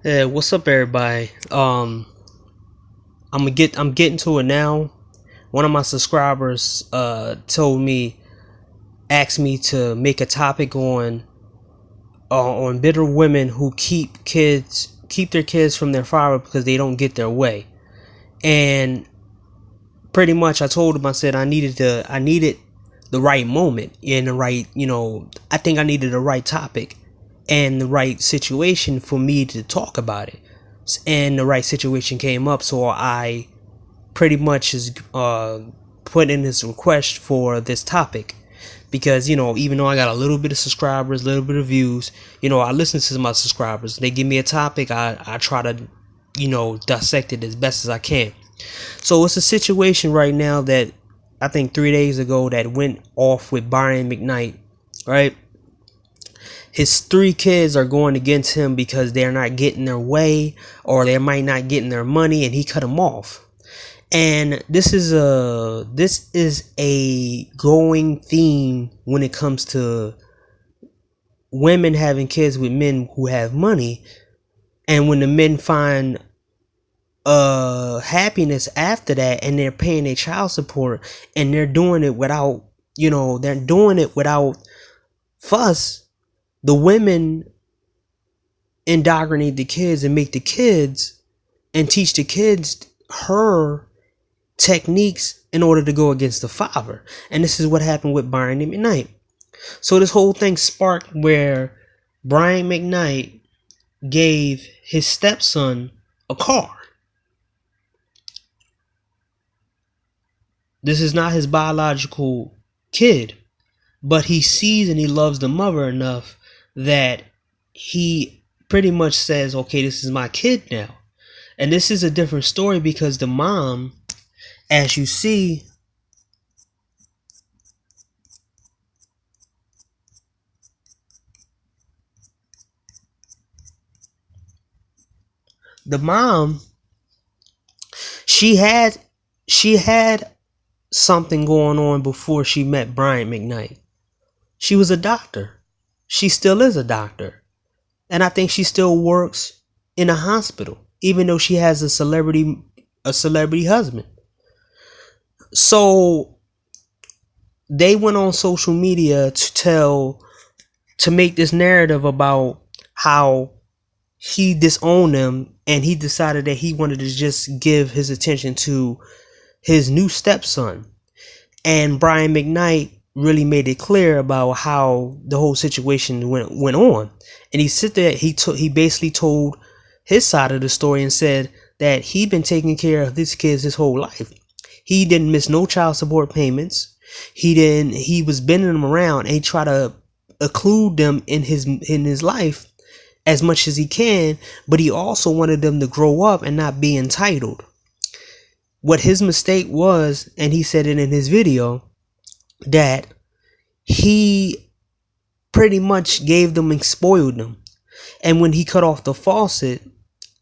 Hey, what's up, everybody? I'm getting to it now. One of my subscribers told me, asked me to make a topic on bitter women who keep their kids from their father because they don't get their way. And pretty much I told him, I said I needed the right moment and the right, I think I needed the right topic and the right situation for me to talk about it. And the right situation came up, so I pretty much is put in this request for this topic because even though I got a little bit of subscribers, a little bit of views, I listen to my subscribers. They give me a topic, I try to dissect it as best as I can. So it's a situation right now that I think 3 days ago that went off with Brian McKnight, right? His three kids are going against him because they're not getting their way, or they might not getting their money, and he cut them off. And this is a growing theme when it comes to women having kids with men who have money, and when the men find happiness after that, and they're paying their child support, and they're doing it without fuss. The women indoctrinate the kids and make the kids and teach the kids her techniques in order to go against the father. And this is what happened with Brian McKnight. So this whole thing sparked where Brian McKnight gave his stepson a car. This is not his biological kid, but he sees and he loves the mother enough that he pretty much says, okay, this is my kid now. And this is a different story because the mom, as you see, the mom, she had something going on before she met Brian McKnight. She was a doctor. She still is a doctor. And I think she still works in a hospital, even though she has a celebrity husband. So they went on social media to make this narrative about how he disowned them, and he decided that he wanted to just give his attention to his new stepson. And Brian McKnight really made it clear about how the whole situation went on. And he basically told his side of the story and said that he'd been taking care of these kids his whole life. He didn't miss no child support payments. He was bending them around, and he tried to include them in his life as much as he can, but he also wanted them to grow up and not be entitled. What his mistake was, and he said it in his video, that he pretty much gave them and spoiled them. And when he cut off the faucet,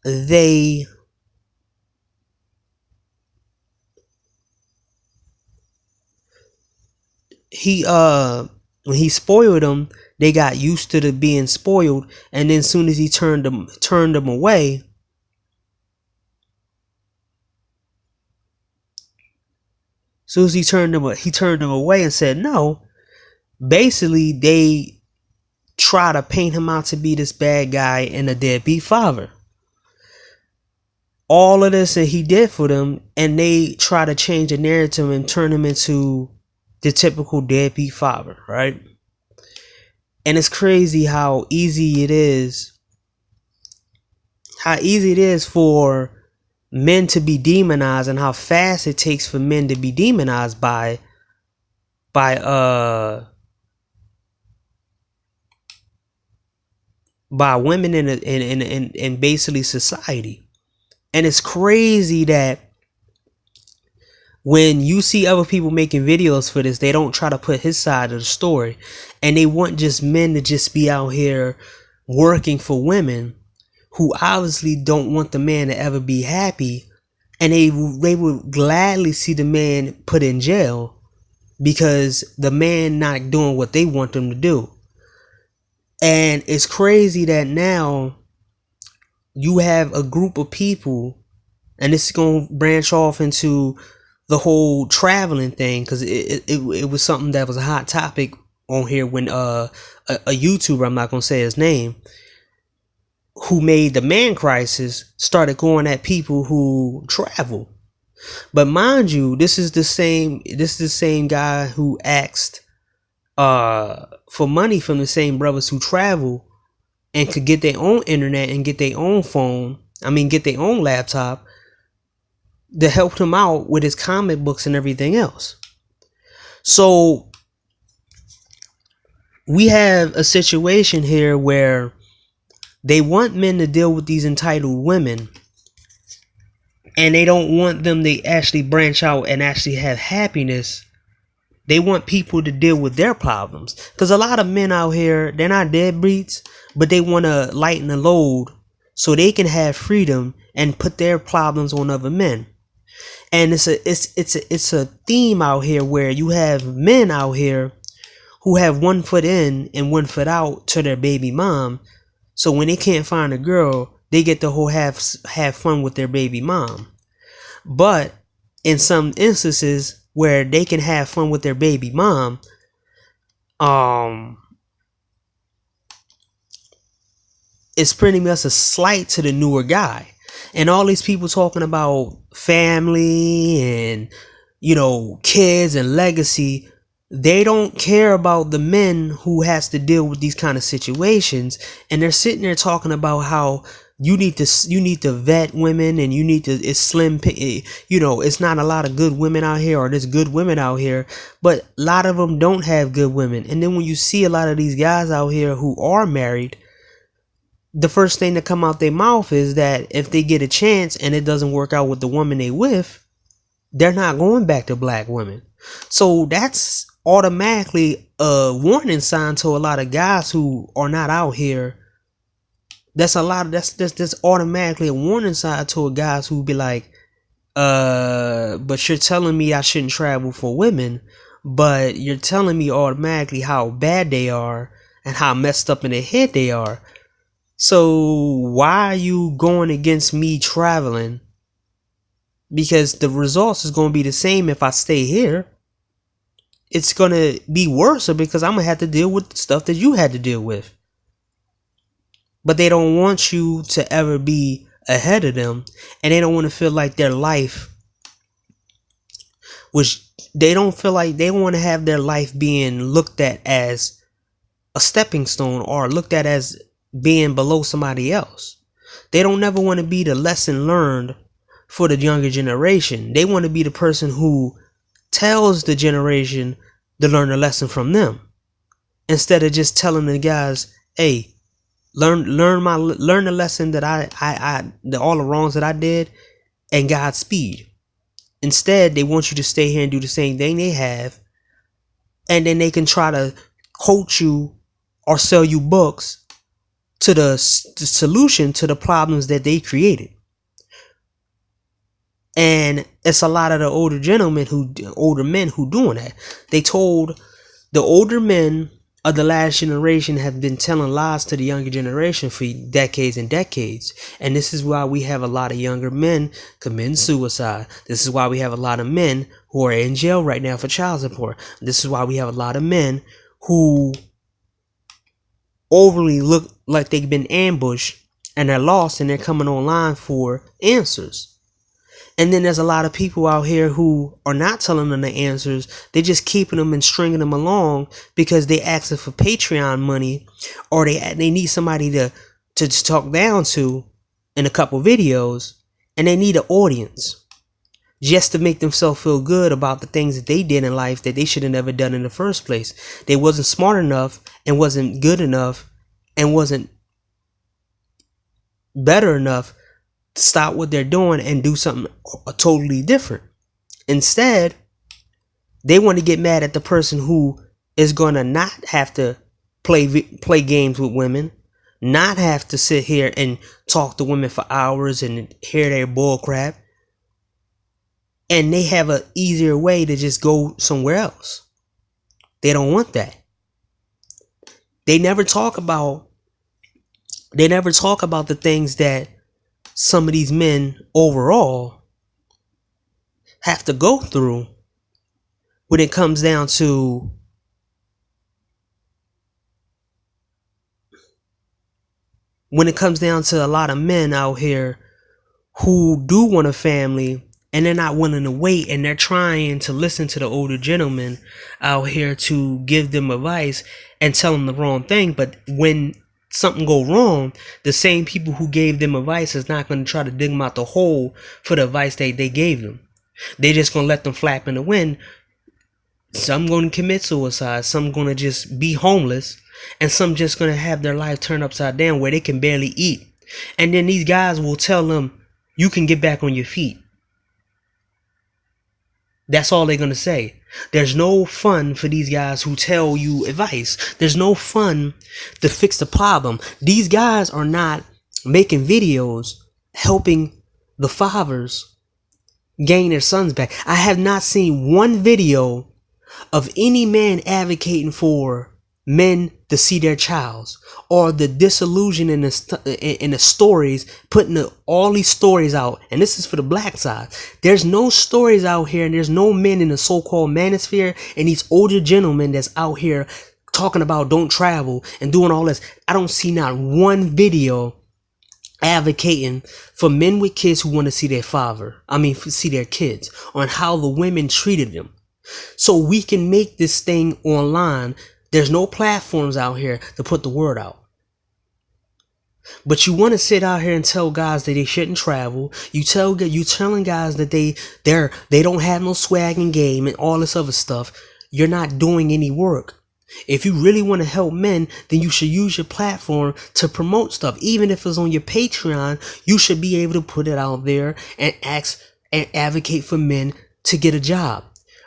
when he spoiled them, they got used to the being spoiled, and then as soon as he turned them away, he turned them away and said no. Basically, they try to paint him out to be this bad guy and a deadbeat father. All of this that he did for them, and they try to change the narrative and turn him into the typical deadbeat father, right? And it's crazy how easy it is for men to be demonized, and how fast it takes for men to be demonized by women in basically society. And it's crazy that when you see other people making videos for this, they don't try to put his side of the story, and they want just men to just be out here working for women who obviously don't want the man to ever be happy, and they would gladly see the man put in jail because the man not doing what they want them to do. And it's crazy that now you have a group of people, and this is going to branch off into the whole traveling thing, because it was something that was a hot topic on here when a YouTuber, I'm not going to say his name, who made the Man Crisis, started going at people who travel. But mind you, this is the same guy who asked for money from the same brothers who travel and could get their own internet and get their own phone, get their own laptop, that helped him out with his comic books and everything else. So we have a situation here where they want men to deal with these entitled women, and they don't want them to actually branch out and actually have happiness. They want people to deal with their problems, because a lot of men out here, they're not deadbeats, but they want to lighten the load so they can have freedom and put their problems on other men. And it's a theme out here where you have men out here who have 1 foot in and 1 foot out to their baby mom. So when they can't find a girl, they get to have fun with their baby mom. But in some instances where they can have fun with their baby mom, it's pretty much a slight to the newer guy. And all these people talking about family and, kids and legacy, they don't care about the men who has to deal with these kind of situations. And they're sitting there talking about how you need to vet women, and it's slim, it's not a lot of good women out here, or there's good women out here, but a lot of them don't have good women. And then when you see a lot of these guys out here who are married, the first thing to come out their mouth is that if they get a chance and it doesn't work out with the woman they with, they're not going back to black women. So that's automatically a warning sign to a lot of guys who are not out here. That's automatically a warning sign to a guys who be like, but you're telling me I shouldn't travel for women, but you're telling me automatically how bad they are and how messed up in their head they are. So why are you going against me traveling? Because the results is going to be the same if I stay here. It's going to be worse because I'm going to have to deal with the stuff that you had to deal with. But they don't want you to ever be ahead of them. And they don't want to feel like their life, they don't want to have their life being looked at as a stepping stone, or looked at as being below somebody else. They don't never want to be the lesson learned for the younger generation. They want to be the person who tells the generation to learn a lesson from them, instead of just telling the guys, hey, learn the lesson that all the wrongs that I did, and Godspeed. Instead, they want you to stay here and do the same thing they have, and then they can try to coach you or sell you books to the solution to the problems that they created. And it's a lot of the older men who doing that. They told the older men of the last generation have been telling lies to the younger generation for decades and decades. And this is why we have a lot of younger men committing suicide. This is why we have a lot of men who are in jail right now for child support. This is why we have a lot of men who overly look like they've been ambushed and they're lost, and they're coming online for answers. And then there's a lot of people out here who are not telling them the answers. They're just keeping them and stringing them along because they asking for Patreon money, or they need somebody to talk down to in a couple videos, and they need an audience just to make themselves feel good about the things that they did in life that they should have never done in the first place. They wasn't smart enough, and wasn't good enough, and wasn't better enough to stop what they're doing and do something totally different. Instead, they want to get mad at the person who is going to not have to play games with women, not have to sit here and talk to women for hours and hear their bull crap. And they have an easier way to just go somewhere else. They don't want that. They never talk about the things that some of these men overall have to go through when it comes down to a lot of men out here who do want a family and they're not willing to wait, and they're trying to listen to the older gentlemen out here to give them advice and tell them the wrong thing. But when something go wrong, the same people who gave them advice is not going to try to dig them out the hole for the advice they gave them. They're just going to let them flap in the wind. Some going to commit suicide, some going to just be homeless, and some just going to have their life turned upside down where they can barely eat. And then these guys will tell them, you can get back on your feet. That's all they're going to say. There's no fun for these guys who tell you advice. There's no fun to fix the problem. These guys are not making videos helping the fathers gain their sons back. I have not seen one video of any man advocating for men to see their childs, or the disillusion in the stories, putting all these stories out. And this is for the black side. There's no stories out here, and there's no men in the so-called manosphere and these older gentlemen that's out here talking about don't travel and doing all this. I don't see not one video advocating for men with kids who want to see their see their kids, on how the women treated them. So we can make this thing online. There's no platforms out here to put the word out. But you want to sit out here and tell guys that they shouldn't travel. You telling guys that they don't have no swag and game and all this other stuff. You're not doing any work. If you really want to help men, then you should use your platform to promote stuff. Even if it's on your Patreon, you should be able to put it out there and ask and advocate for men to get a job.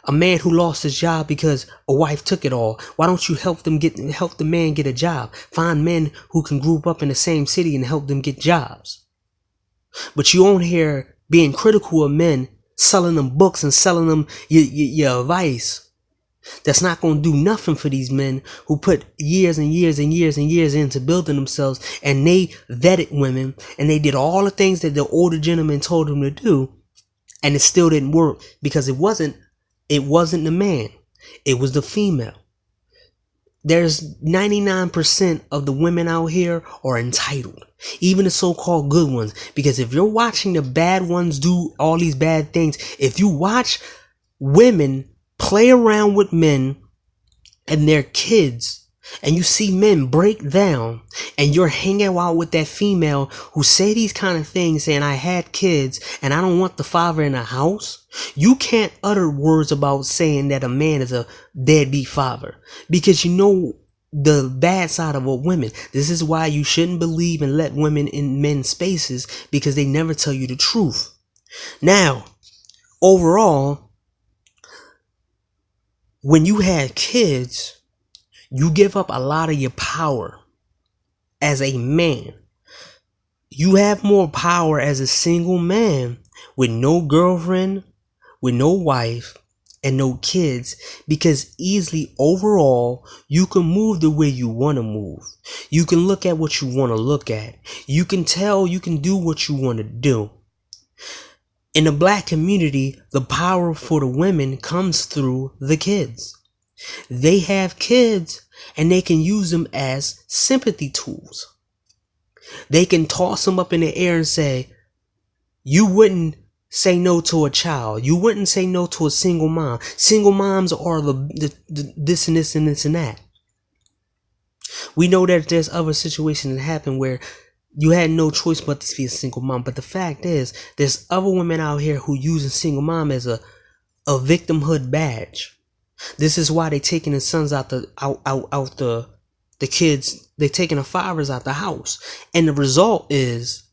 A man who lost his job because a wife took it all. Why don't you help the man get a job? Find men who can group up in the same city and help them get jobs. But you on here being critical of men, selling them books and selling them your advice. That's not going to do nothing for these men who put years and years and years and years into building themselves, and they vetted women and they did all the things that the older gentleman told them to do, and it still didn't work because it wasn't the man, it was the female. There's 99% of the women out here are entitled, even the so-called good ones. Because if you're watching the bad ones do all these bad things, if you watch women play around with men and their kids, and you see men break down, and you're hanging out with that female who say these kind of things, saying, I had kids and I don't want the father in the house, you can't utter words about saying that a man is a deadbeat father, because you know the bad side of a woman. This is why you shouldn't believe and let women in men's spaces, because they never tell you the truth. Now, overall, when you had kids, you give up a lot of your power as a man. You have more power as a single man with no girlfriend, with no wife, and no kids, because easily overall you can move the way you want to move. You can look at what you want to look at. You can do what you want to do. In the black community, the power for the women comes through the kids. They have kids and they can use them as sympathy tools. They can toss them up in the air and say, you wouldn't say no to a child. You wouldn't say no to a single mom. Single moms are the this and this and this and that. We know that there's other situations that happen where you had no choice but to be a single mom. But the fact is, there's other women out here who using single mom as a victimhood badge. This is why they taking the sons out the kids. They taking the fathers out the house, and the result is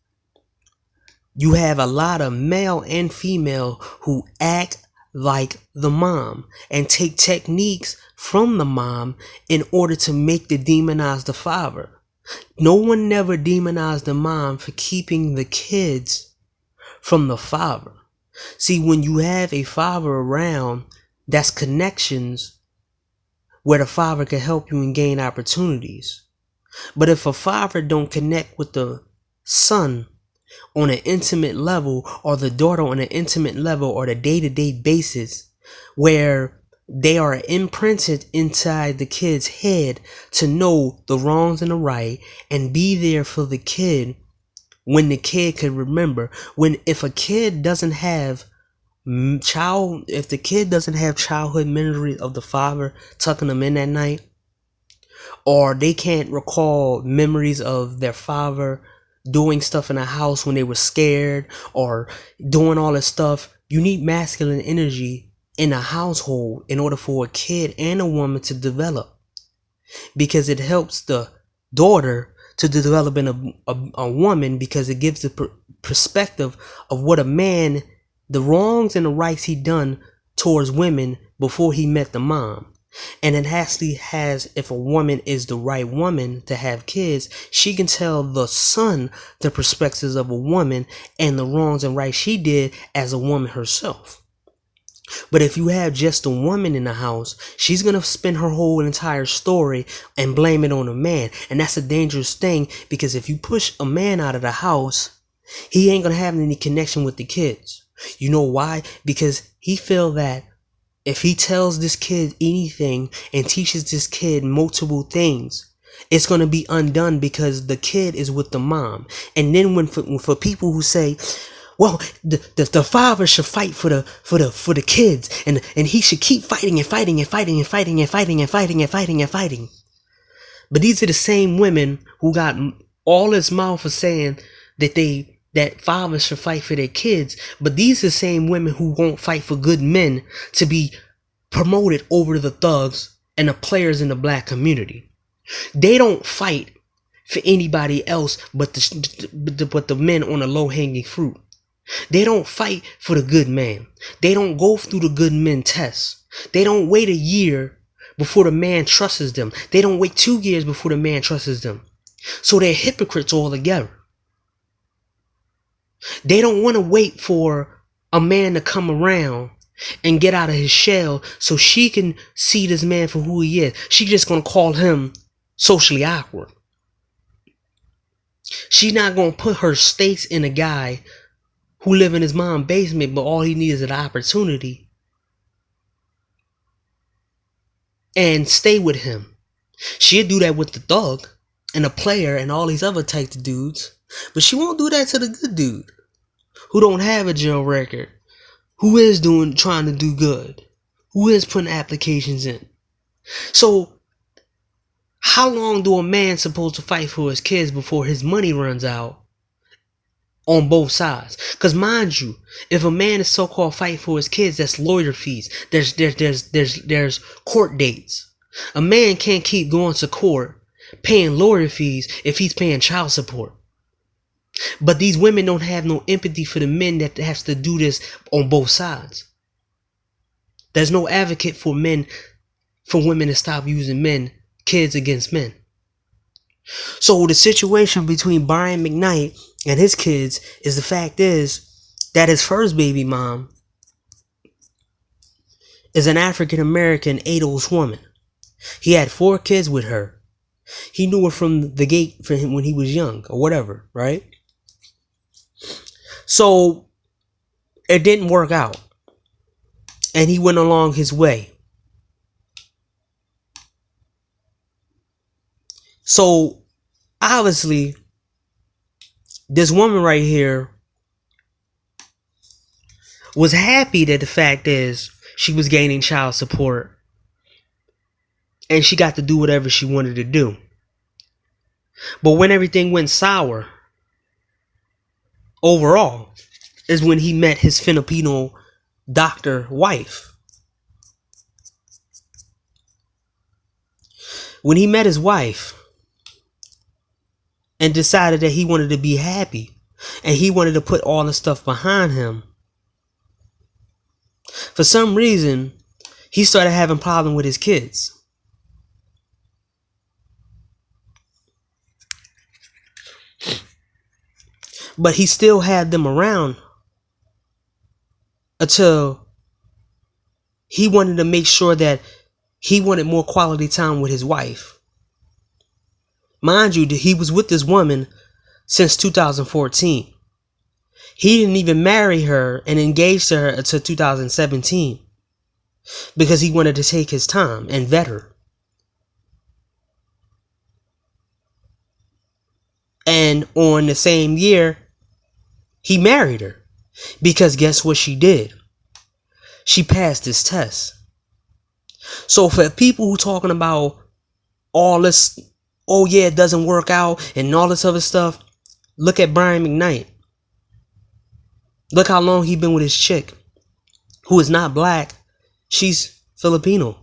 you have a lot of male and female who act like the mom and take techniques from the mom in order to demonize the father. No one never demonized the mom for keeping the kids from the father. See, when you have a father around, that's connections where the father can help you and gain opportunities. But if a father don't connect with the son, on an intimate level, or the daughter on an intimate level, or the day-to-day basis, where they are imprinted inside the kid's head to know the wrongs and the right, and be there for the kid when the kid could remember. If a kid doesn't have if the kid doesn't have childhood memories of the father tucking them in at night, or they can't recall memories of their father doing stuff in the house when they were scared, or doing all this stuff, you need masculine energy in a household in order for a kid and a woman to develop, because it helps the daughter to develop in a woman, because it gives the perspective of what a man, the wrongs and the rights he done towards women before he met the mom. And it actually has, if a woman is the right woman to have kids, she can tell the son the perspectives of a woman and the wrongs and rights she did as a woman herself. But if you have just a woman in the house, she's going to spin her whole entire story and blame it on a man. And that's a dangerous thing, because if you push a man out of the house, he ain't going to have any connection with the kids. You know why? Because he feel that if he tells this kid anything and teaches this kid multiple things, it's going to be undone because the kid is with the mom. And then for people who say, well, the father should fight for the kids, and he should keep fighting and fighting and fighting and fighting and fighting and fighting and fighting and fighting. But these are the same women who got all this mouth for saying that fathers should fight for their kids. But these are the same women who won't fight for good men to be promoted over the thugs and the players in the black community. They don't fight for anybody else but the men on the low-hanging fruit. They don't fight for the good man. They don't go through the good men test. They don't wait a year before the man trusts them. They don't wait 2 years before the man trusts them. So they're hypocrites altogether. They don't want to wait for a man to come around and get out of his shell so she can see this man for who he is. She's just going to call him socially awkward. She's not going to put her stakes in a guy who live in his mom's basement, but all he needs is an opportunity, and stay with him. She'll do that with the thug and the player and all these other types of dudes, but she won't do that to the good dude who don't have a jail record, who is trying to do good, who is putting applications in. So how long do a man supposed to fight for his kids before his money runs out on both sides? Because mind you, if a man is so-called fight for his kids, that's lawyer fees. There's court dates. A man can't keep going to court paying lawyer fees if he's paying child support. But these women don't have no empathy for the men that has to do this on both sides. There's no advocate for women to stop using kids against men. So the situation between Brian McKnight and his kids is, the fact is that his first baby mom is an African American ADOS woman. He had 4 kids with her. He knew her from the gate for him when he was young or whatever, right? So it didn't work out, and he went along his way. So obviously this woman right here was happy that the fact is she was gaining child support and she got to do whatever she wanted to do. But when everything went sour overall is when he met his Filipino doctor wife. When he met his wife and decided that he wanted to be happy and he wanted to put all the stuff behind him, for some reason he started having problems with his kids. But he still had them around until he wanted to make sure that he wanted more quality time with his wife. Mind you, he was with this woman since 2014. He didn't even marry her and engage to her until 2017 because he wanted to take his time and vet her. And on the same year, he married her because guess what she did? She passed this test. So for people who talking about all this, oh yeah, it doesn't work out and all this other stuff, look at Brian McKnight. Look how long he been with his chick, who is not black. She's Filipino.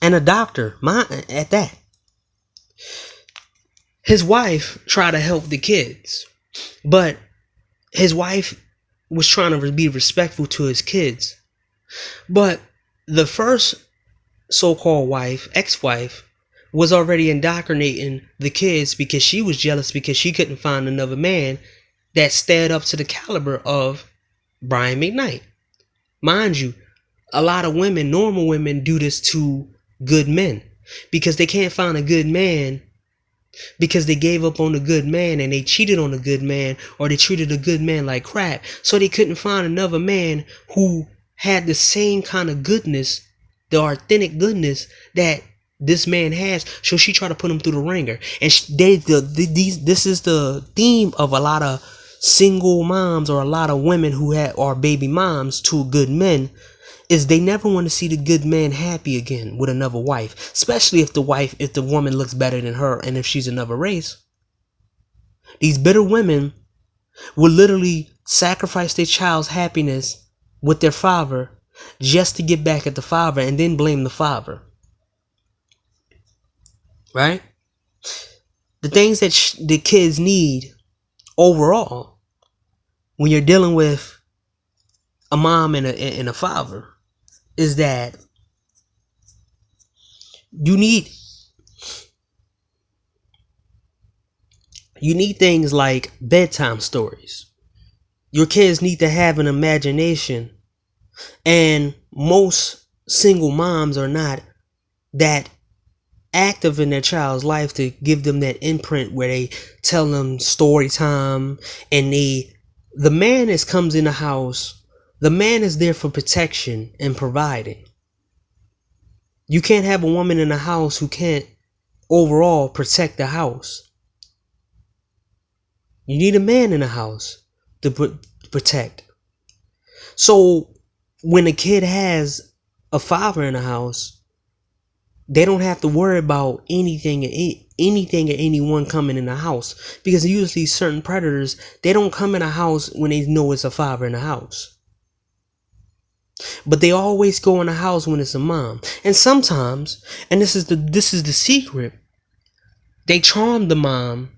And a doctor, at that. His wife tried to help the kids, but his wife was trying to be respectful to his kids. But the first so-called wife, ex-wife, was already indoctrinating the kids because she was jealous because she couldn't find another man that stared up to the caliber of Brian McKnight. Mind you, a lot of women, normal women, do this to good men because they can't find a good man because they gave up on a good man and they cheated on a good man, or they treated a good man like crap. So they couldn't find another man who had the same kind of goodness, the authentic goodness that this man has. So she tried to put him through the ringer. And this is the theme of a lot of single moms, or a lot of women who are baby moms to good men, is they never want to see the good man happy again with another wife, especially if the woman looks better than her and if she's another race. These bitter women will literally sacrifice their child's happiness with their father just to get back at the father and then blame the father. Right? The things that the kids need overall when you're dealing with a mom and a father is that you need things like bedtime stories. Your kids need to have an imagination, and most single moms are not that active in their child's life to give them that imprint where they tell them story time. And the man comes in the house. The man is there for protection and providing. You can't have a woman in the house who can't overall protect the house. You need a man in the house to protect. So when a kid has a father in the house, they don't have to worry about anything or anyone coming in the house, because usually certain predators, they don't come in a house when they know it's a father in the house. But they always go in the house when it's a mom. And sometimes, and this is the secret, they charm the mom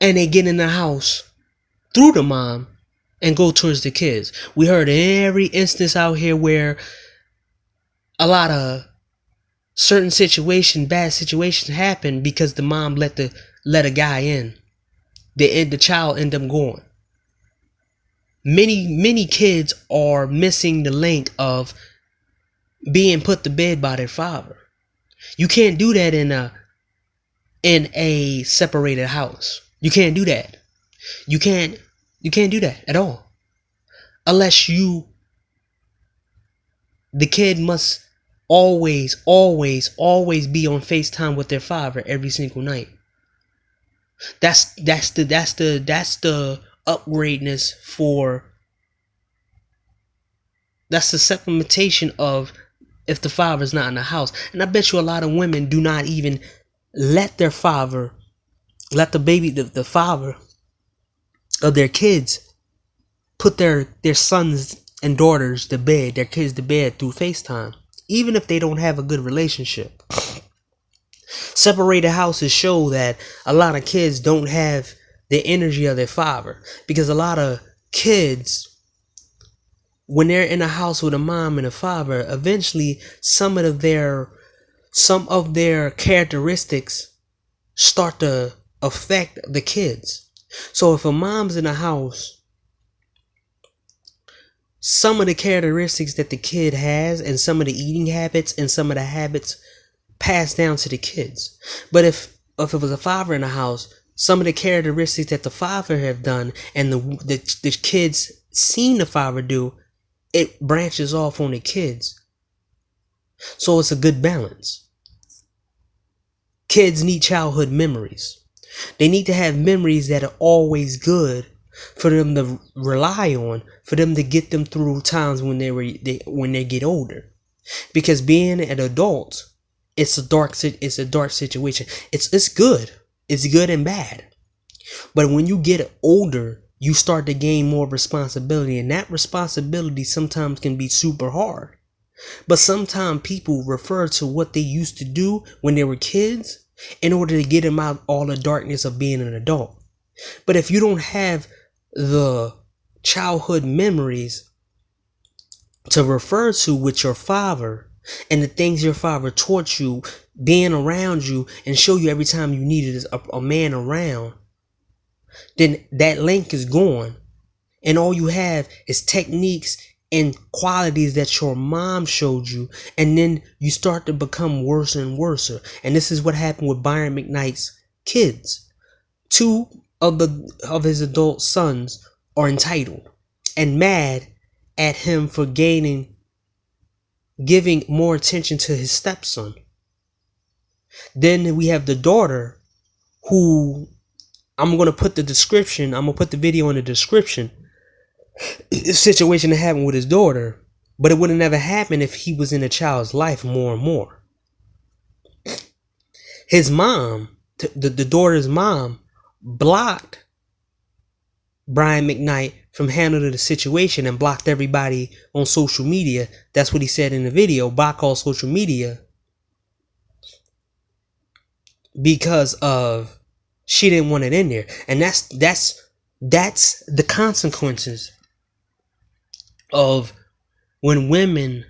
and they get in the house through the mom and go towards the kids. We heard every instance out here where a lot of certain bad situations happen because the mom let a guy in. The child end up going. Many kids are missing the link of being put to bed by their father. You can't do that in a separated house. You can't do that. You can't do that at all. Unless the kid must always be on FaceTime with their father every single night. That's the upgradeness that's the supplementation of if the father's not in the house. And I bet you a lot of women do not even let the father of their kids put their sons and daughters to bed, their kids to bed through FaceTime, even if they don't have a good relationship. Separated houses show that a lot of kids don't have the energy of their father, because a lot of kids, when they're in a house with a mom and a father, eventually some of their characteristics start to affect the kids. So if a mom's in a house, some of the characteristics that the kid has and some of the eating habits and some of the habits pass down to the kids. But if it was a father in the house, some of the characteristics that the father have done and the kids seen the father do, it branches off on the kids. So it's a good balance. Kids need childhood memories. They need to have memories that are always good for them to rely on, for them to get them through times when they get older. Because being an adult, it's a dark situation. It's good. It's good and bad. But when you get older, you start to gain more responsibility, and that responsibility sometimes can be super hard. But sometimes people refer to what they used to do when they were kids in order to get them out all the darkness of being an adult. But if you don't have the childhood memories to refer to with your father and the things your father taught you, being around you and show you every time you needed a man around, then that link is gone. And all you have is techniques and qualities that your mom showed you, and then you start to become worse and worse. And this is what happened with Byron McKnight's kids. Two of his adult sons are entitled and mad at him for giving more attention to his stepson. Then we have the daughter, who I'm going to put the video in the description. The situation that happened with his daughter, but it would have never happened if he was in a child's life more and more. His mom, the daughter's mom, blocked Brian McKnight from handling the situation and blocked everybody on social media. That's what he said in the video. Block all social media because of she didn't want it in there, and that's the consequences of when women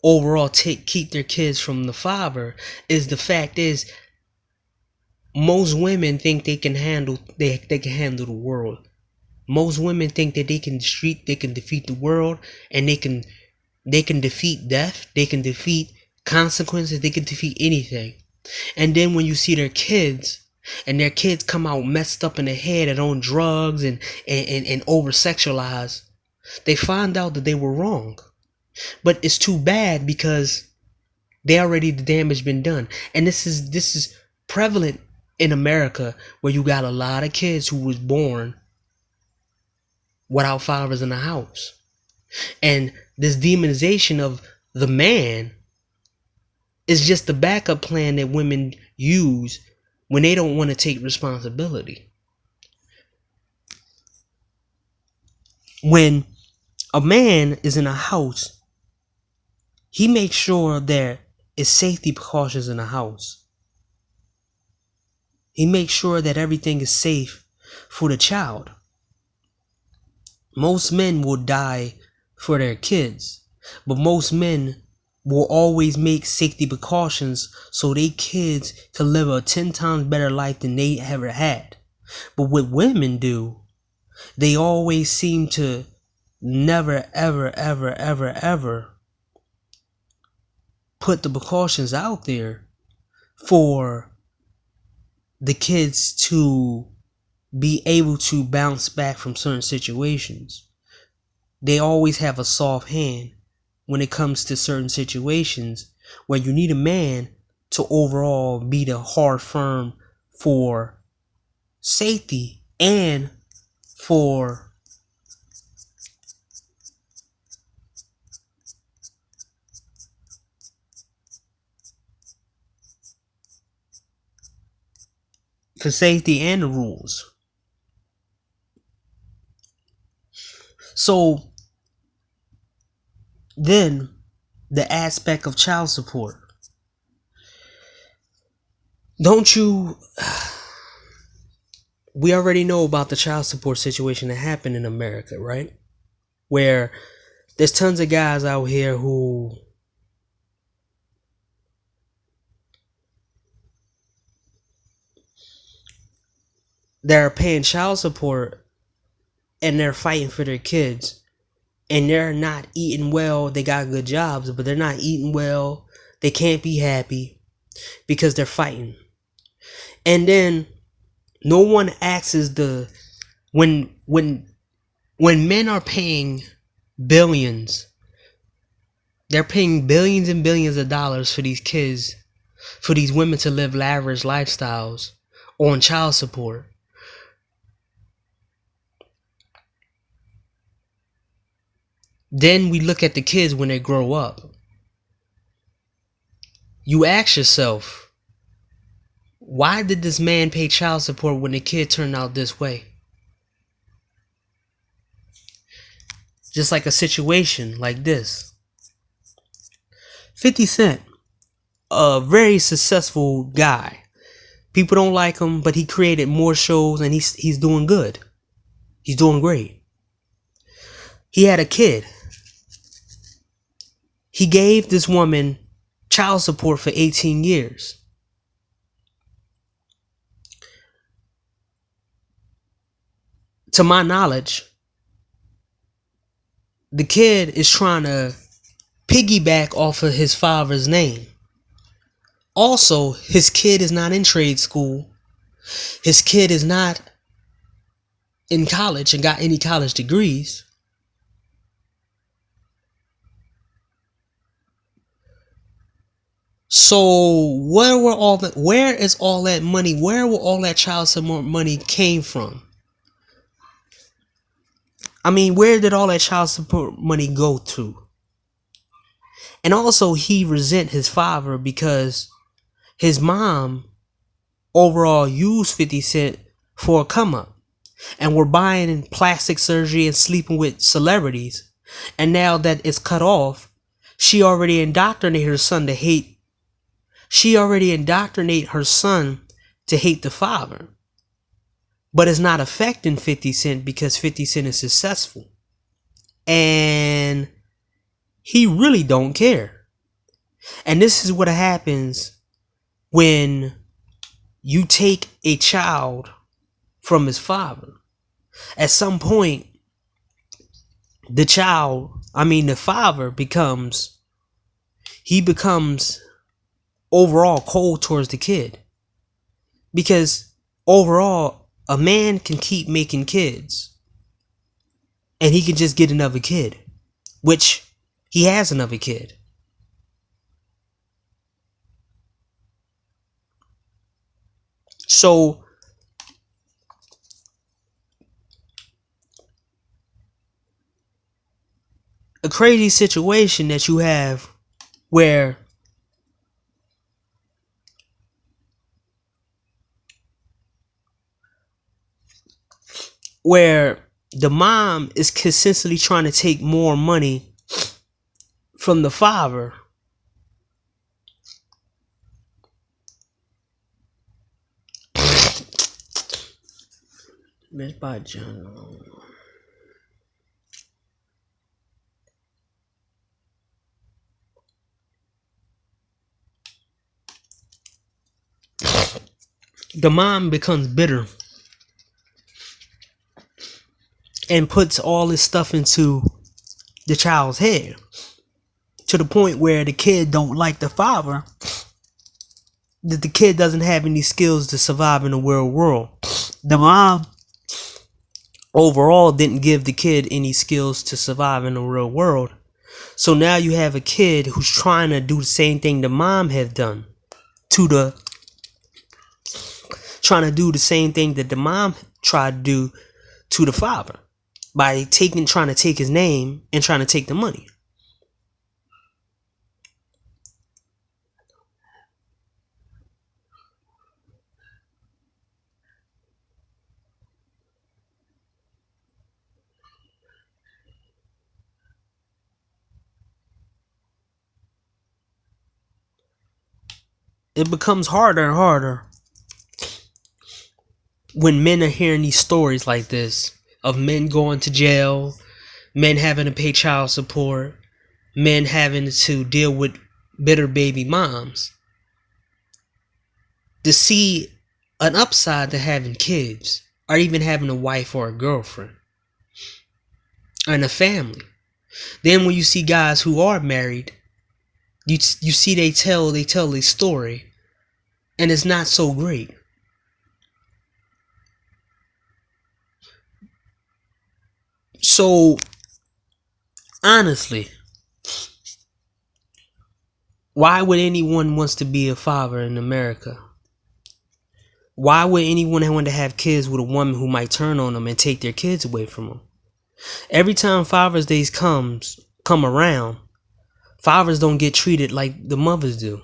overall keep their kids from the father. Is the fact is, most women think they can handle the world. Most women think that they can defeat the world, and they can defeat death, they can defeat consequences, they can defeat anything. And then when you see their kids, and their kids come out messed up in the head and on drugs and over sexualized, they find out that they were wrong. But it's too bad because the damage been done. And this is prevalent in America, where you got a lot of kids who was born without fathers in the house. And this demonization of the man is just the backup plan that women use when they don't want to take responsibility. When a man is in a house, he makes sure there is safety precautions in the house. He makes sure that everything is safe for the child. Most men will die for their kids, but most men will always make safety precautions so their kids can live a 10 times better life than they ever had. But what women do, they always seem to never, ever, ever, ever, ever put the precautions out there for the kids to be able to bounce back from certain situations. They always have a soft hand when it comes to certain situations where you need a man to overall be the hard firm for safety and for safety and the rules. So then the aspect of child support. We already know about the child support situation that happened in America, right? Where there's tons of guys out here who they're paying child support and they're fighting for their kids, and they're not eating well. They got good jobs, but they're not eating well. They can't be happy because they're fighting. And then No one asks the when men are paying billions, they're paying billions and billions of dollars for these kids, for these women to live lavish lifestyles on child support. Then we look at the kids when they grow up. You ask yourself, why did this man pay child support when the kid turned out this way? Just like a situation like this. 50 Cent, a very successful guy. People don't like him, but he created more shows and he's doing good. He's doing great. He had a kid. He gave this woman child support for 18 years. To my knowledge, the kid is trying to piggyback off of his father's name. Also, his kid is not in trade school. His kid is not in college and got any college degrees. So where is all that money? Where will all that child support money came from? I mean, where did all that child support money go to? And also, he resent his father because his mom overall used 50 Cent for a come up, and were buying plastic surgery and sleeping with celebrities. And now that it's cut off, she already indoctrinated her son to hate. She already indoctrinated her son to hate the father. But it's not affecting 50 Cent because 50 Cent is successful. And he really don't care. And this is what happens when you take a child from his father. At some point, the father becomes overall cold towards the kid. Because overall, a man can keep making kids and he can just get another kid, which he has another kid. So a crazy situation that you have where the mom is consistently trying to take more money from the father. Missed by John. The mom becomes bitter and puts all this stuff into the child's head to the point where the kid don't like the father, that the kid doesn't have any skills to survive in the real world. The mom overall didn't give the kid any skills to survive in the real world. So now you have a kid who's trying to do the same thing the mom had done trying to do the same thing that the mom tried to do to the father by trying to take his name and trying to take the money. It becomes harder and harder when men are hearing these stories like this of men going to jail, men having to pay child support, men having to deal with bitter baby moms. To see an upside to having kids, or even having a wife or a girlfriend and a family. Then when you see guys who are married, you see they tell their story, and it's not so great. So honestly, why would anyone wants to be a father in America? Why would anyone want to have kids with a woman who might turn on them and take their kids away from them? Every time Father's Day come around, fathers don't get treated like the mothers do.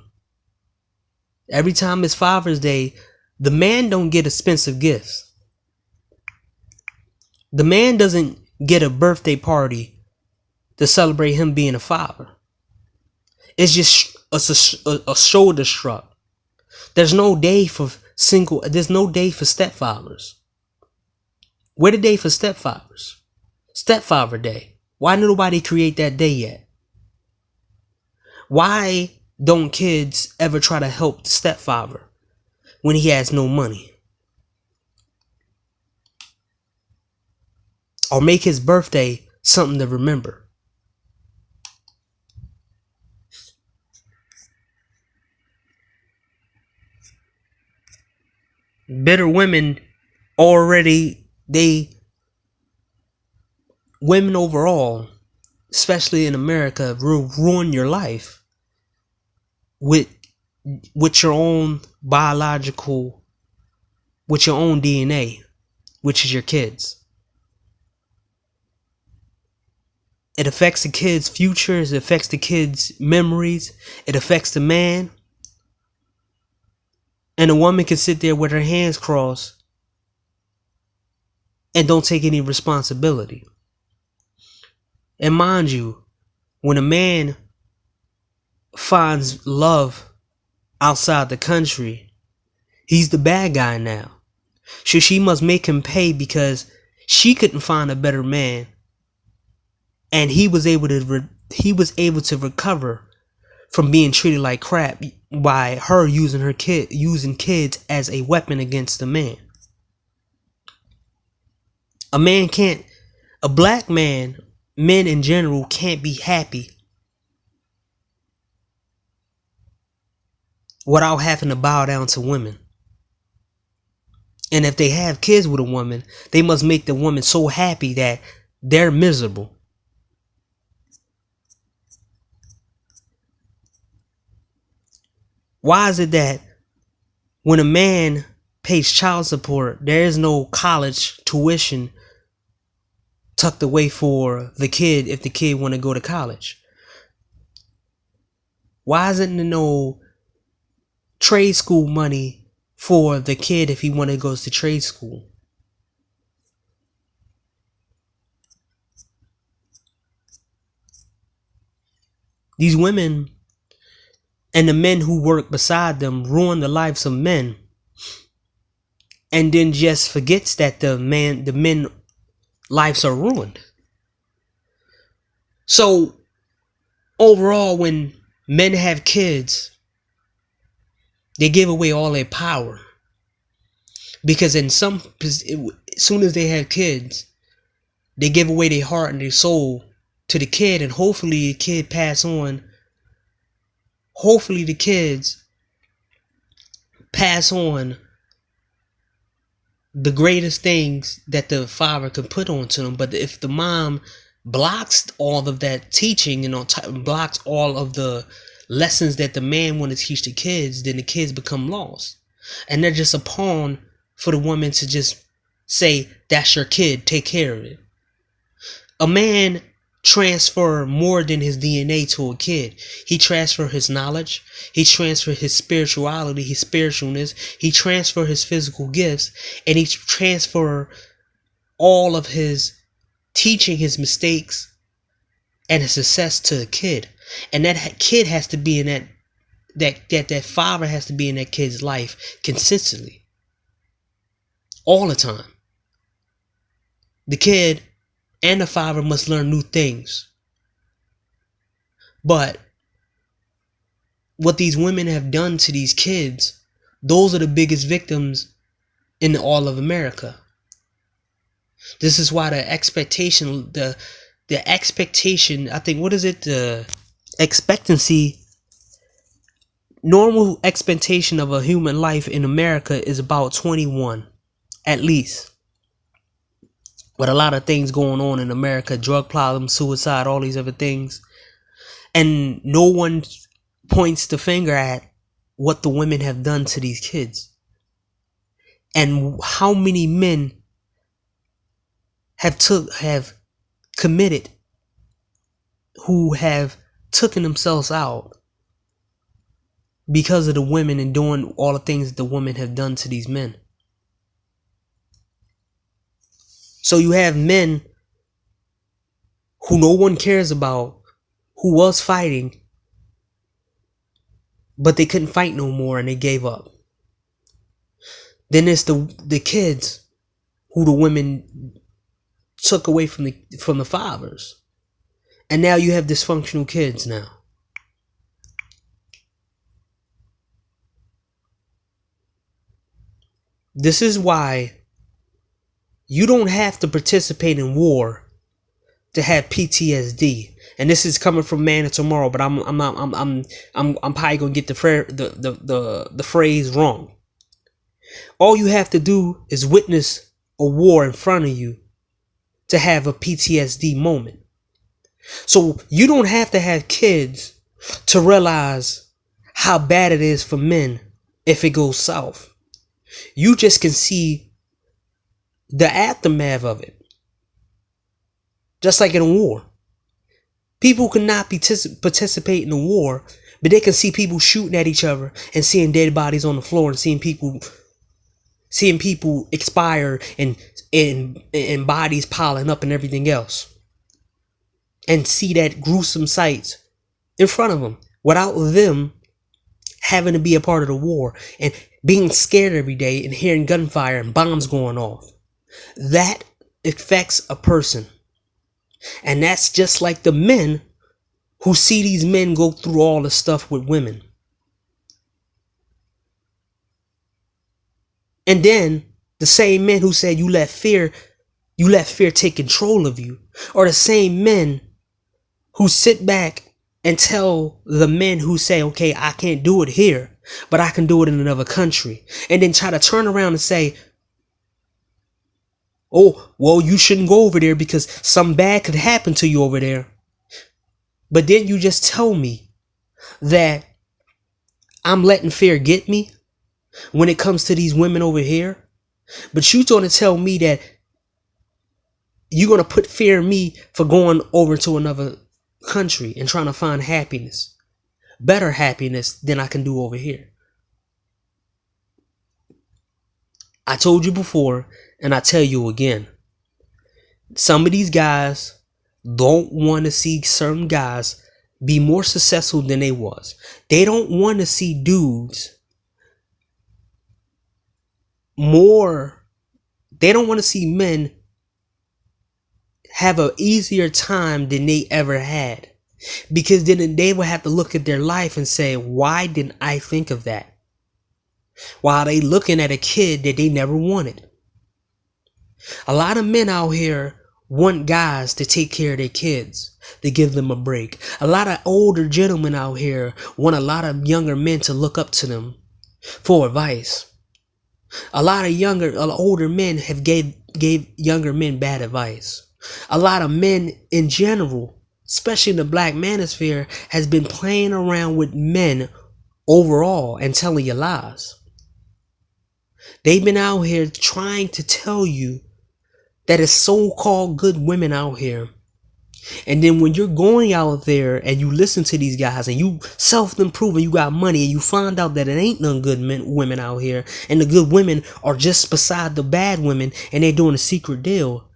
Every time it's Father's Day, the man don't get expensive gifts. The man doesn't get a birthday party to celebrate him being a father. It's just a shoulder shrug. There's no day for stepfathers. Where the day for stepfathers? Stepfather Day. Why did nobody create that day yet? Why don't kids ever try to help the stepfather when he has no money? Or make his birthday something to remember? Bitter women women overall, especially in America, will ruin your life with your own with your own DNA, which is your kids. It affects the kids' futures, it affects the kids' memories, it affects the man. And a woman can sit there with her hands crossed and don't take any responsibility. And mind you, when a man finds love outside the country, he's the bad guy now. So she must make him pay because she couldn't find a better man, and he was able to recover from being treated like crap by her using kids as a weapon against the man. A black man, men in general, can't be happy without having to bow down to women. And if they have kids with a woman, they must make the woman so happy that they're miserable. Why is it that when a man pays child support, there is no college tuition tucked away for the kid if the kid want to go to college? Why isn't there no trade school money for the kid if he want to go to trade school? These women and the men who work beside them ruin the lives of men, and then just forgets that the men lives are ruined. So overall, when men have kids, they give away all their power, because as soon as they have kids, they give away their heart and their soul to the kid, and hopefully the kid pass on. Hopefully the kids pass on the greatest things that the father could put onto them. But if the mom blocks all of that teaching and blocks all of the lessons that the man want to teach the kids, then the kids become lost, and they're just a pawn for the woman to just say, that's your kid, take care of it. A man transfer more than his DNA to a kid. He transfer his knowledge, he transfer his spirituality, his spiritualness, he transfer his physical gifts, and he transfer all of his teaching, his mistakes, and his success to a kid. And that kid has to be in that father has to be in that kid's life consistently, all the time. The kid and the father must learn new things. But what these women have done to these kids, those are the biggest victims in all of America. This is why the expectation, I think, what is it? The expectancy, normal expectation of a human life in America is about 21, at least. with a lot of things going on in America, drug problems, suicide, all these other things. And no one points the finger at what the women have done to these kids. And how many men have committed, who have taken themselves out because of the women and doing all the things that the women have done to these men. So you have men who no one cares about, who was fighting, but they couldn't fight no more and they gave up. Then there's the kids who the women took away from the fathers. And now you have dysfunctional kids now. This is why you don't have to participate in war to have PTSD. And this is coming from Man of Tomorrow, but I'm probably gonna get the phrase wrong. All you have to do is witness a war in front of you to have a PTSD moment. So you don't have to have kids to realize how bad it is for men if it goes south. You just can see the aftermath of it. Just like in a war. People cannot participate in a war, but they can see people shooting at each other and seeing dead bodies on the floor and seeing people expire and bodies piling up and everything else. And see that gruesome sights in front of them without them having to be a part of the war and being scared every day and hearing gunfire and bombs going off. That affects a person. And that's just like the men who see these men go through all the stuff with women. And then the same men who said you let fear take control of you are the same men who sit back and tell the men who say, okay, I can't do it here, but I can do it in another country. And then try to turn around and say, oh, well, you shouldn't go over there because something bad could happen to you over there. But then you just tell me that I'm letting fear get me when it comes to these women over here. But you're going to tell me that you're going to put fear in me for going over to another country and trying to find happiness, better happiness than I can do over here. I told you before, and I tell you again, some of these guys don't want to see certain guys be more successful than they was. They don't want to see dudes more. They don't want to see men have an easier time than they ever had. Because then they will have to look at their life and say, why didn't I think of that? While they looking at a kid that they never wanted. A lot of men out here want guys to take care of their kids, to give them a break. A lot of older gentlemen out here want a lot of younger men to look up to them for advice. A lot of older men have gave younger men bad advice. A lot of men in general, especially in the black manosphere, has been playing around with men overall and telling you lies. They've been out here trying to tell you that it's so-called good women out here. And then when you're going out there and you listen to these guys and you self-improve and you got money and you find out that it ain't none good women out here and the good women are just beside the bad women and they're doing a secret deal,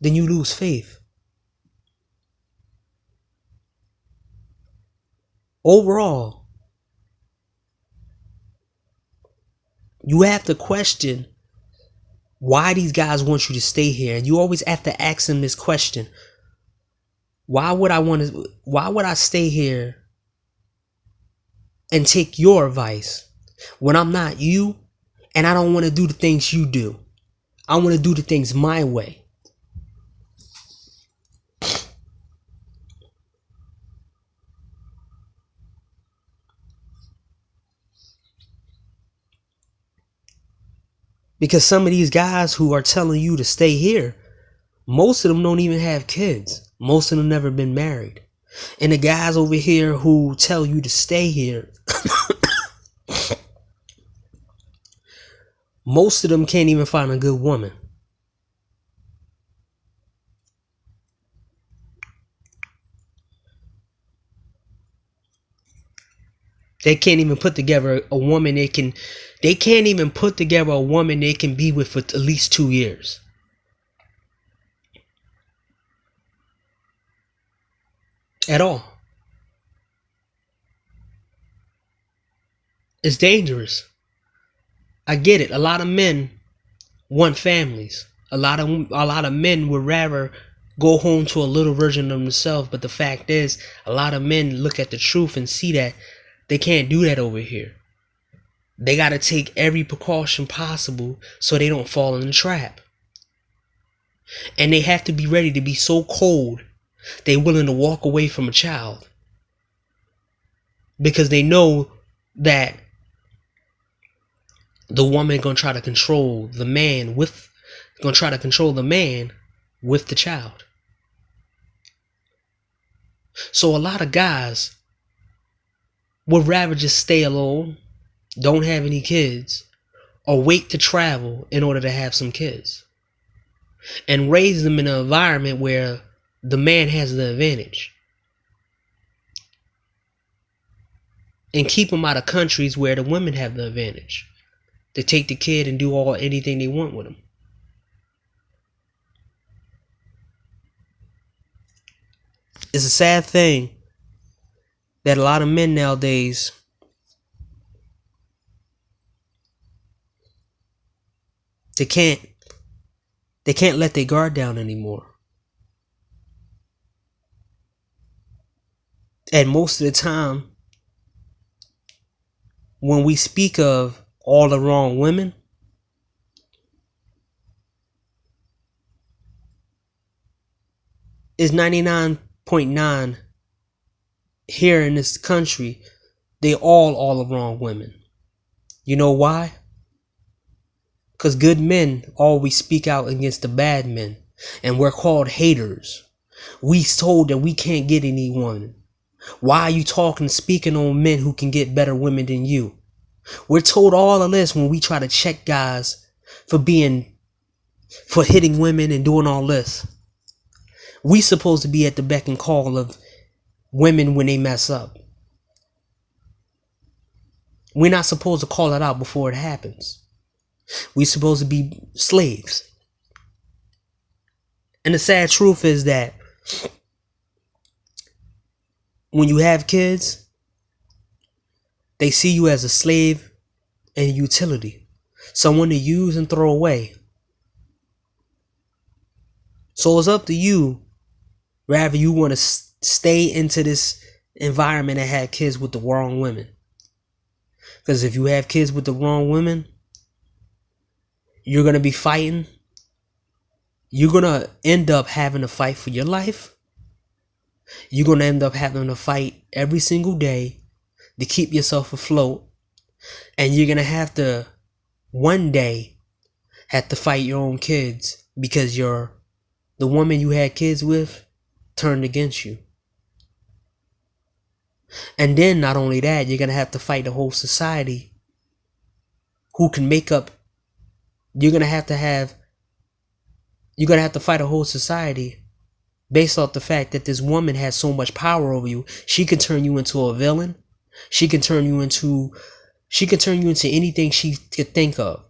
then you lose faith. Overall, you have to question why these guys want you to stay here. And you always have to ask them this question. Why would I stay here and take your advice when I'm not you and I don't want to do the things you do? I want to do the things my way. Because some of these guys who are telling you to stay here Most of them don't even have kids. Most of them never been married. And the guys over here who tell you to stay here, most of them can't even find a good woman. They can't even put together a woman they can't even put together a woman they can be with for at least 2 years. At all. It's dangerous. I get it. A lot of men want families. A lot of men would rather go home to a little version of themselves, but the fact is, a lot of men look at the truth and see that they can't do that over here. They got to take every precaution possible so they don't fall in the trap. And they have to be ready to be so cold, they're willing to walk away from a child. Because they know that the woman gonna try to control the man with the child. So a lot of guys would rather just stay alone, don't have any kids, or wait to travel in order to have some kids. And raise them in an environment where the man has the advantage. And keep them out of countries where the women have the advantage. To take the kid and do anything they want with them. It's a sad thing that a lot of men nowadays they can't let their guard down anymore. And most of the time, when we speak of all the wrong women, is 99.9 here in this country, they all the wrong women. You know why? Because good men always speak out against the bad men. And we're called haters. We told that we can't get any woman. Why are you speaking on men who can get better women than you? We're told all of this when we try to check guys for hitting women and doing all this. We supposed to be at the beck and call of women when they mess up. We're not supposed to call it out before it happens. We're supposed to be slaves. And the sad truth is that when you have kids, they see you as a slave and a utility. Someone to use and throw away. So it's up to you, rather you want to stay into this environment and have kids with the wrong women. Because if you have kids with the wrong women, you're going to be fighting. You're going to end up having to fight for your life. You're going to end up having to fight every single day to keep yourself afloat. And you're going to have to one day have to fight your own kids because the woman you had kids with turned against you. And then not only that, you're going to have to fight the whole society who can make up. You're going to have to fight a whole society based off the fact that this woman has so much power over you. She can turn you into a villain. She can turn you into anything she could think of,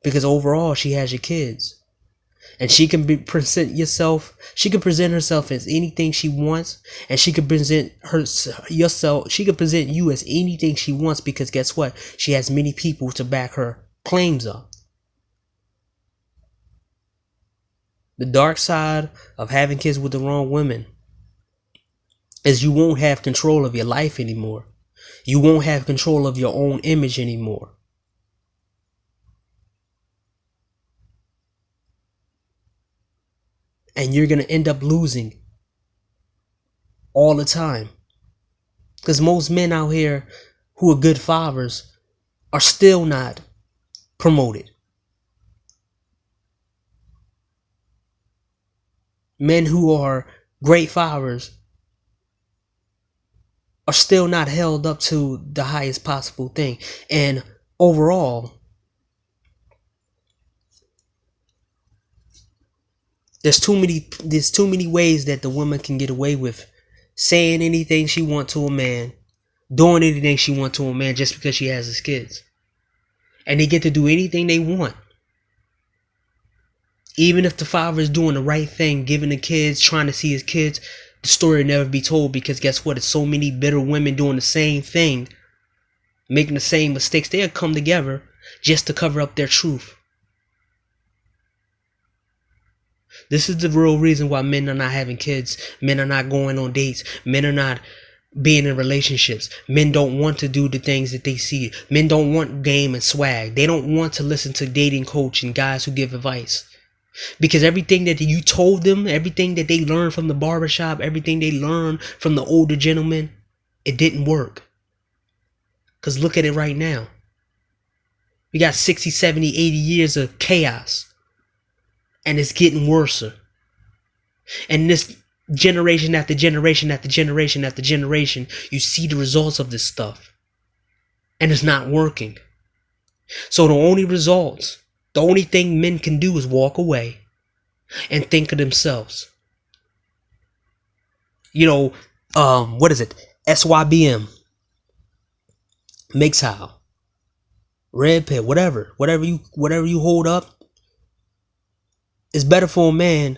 because overall she has your kids. And she can present herself as anything she wants, and she can present you as anything she wants, because guess what? She has many people to back her claims up. The dark side of having kids with the wrong women is you won't have control of your life anymore. You won't have control of your own image anymore. And you're going to end up losing all the time. Because most men out here who are good fathers are still not promoted. Men who are great fathers are still not held up to the highest possible thing. And overall, there's too many ways that the woman can get away with saying anything she want to a man, doing anything she want to a man just because she has his kids. And they get to do anything they want. Even if the father is doing the right thing, giving the kids, trying to see his kids, the story will never be told, because guess what? It's so many bitter women doing the same thing, making the same mistakes. They'll come together just to cover up their truth. This is the real reason why men are not having kids. Men are not going on dates. Men are not being in relationships. Men don't want to do the things that they see. Men don't want game and swag. They don't want to listen to dating coach and guys who give advice. Because everything that you told them, everything that they learned from the barbershop, everything they learned from the older gentlemen, it didn't work. Because look at it right now. We got 60, 70, 80 years of chaos. And it's getting worse. And this generation after generation after generation after generation, you see the results of this stuff. And it's not working. So the only results, the only thing men can do is walk away and think of themselves. You know, what is it? SYBM, MGTOW, Red Pill, whatever you hold up. It's better for a man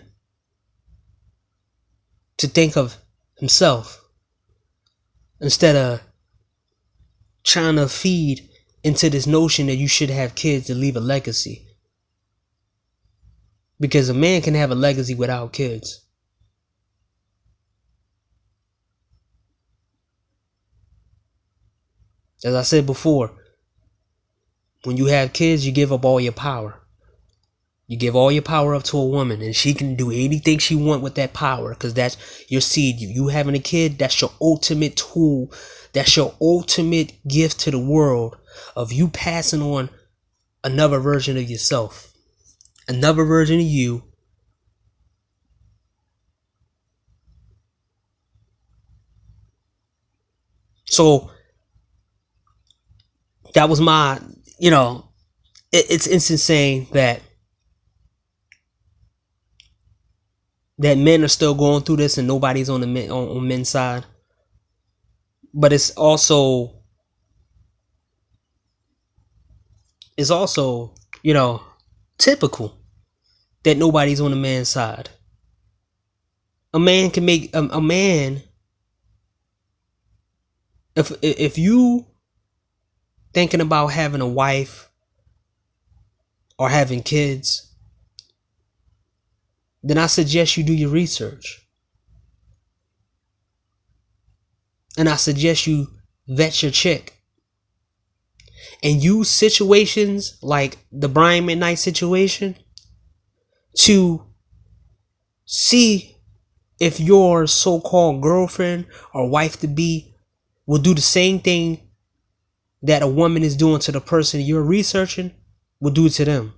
to think of himself instead of trying to feed into this notion that you should have kids to leave a legacy. Because a man can have a legacy without kids. As I said before, when you have kids, you give up all your power. You give all your power up to a woman, and she can do anything she wants with that power, because that's your seed. You having a kid, that's your ultimate tool. That's your ultimate gift to the world of you passing on another version of yourself. Another version of you. So that was my, it's insane that men are still going through this and nobody's on the on men's side. But it's also typical that nobody's on the man's side. A man can make a man, if you thinking about having a wife or having kids, then I suggest you do your research. And I suggest you vet your chick. And use situations like the Brian McKnight situation to see if your so-called girlfriend or wife-to-be will do the same thing that a woman is doing to the person you're researching, will do to them.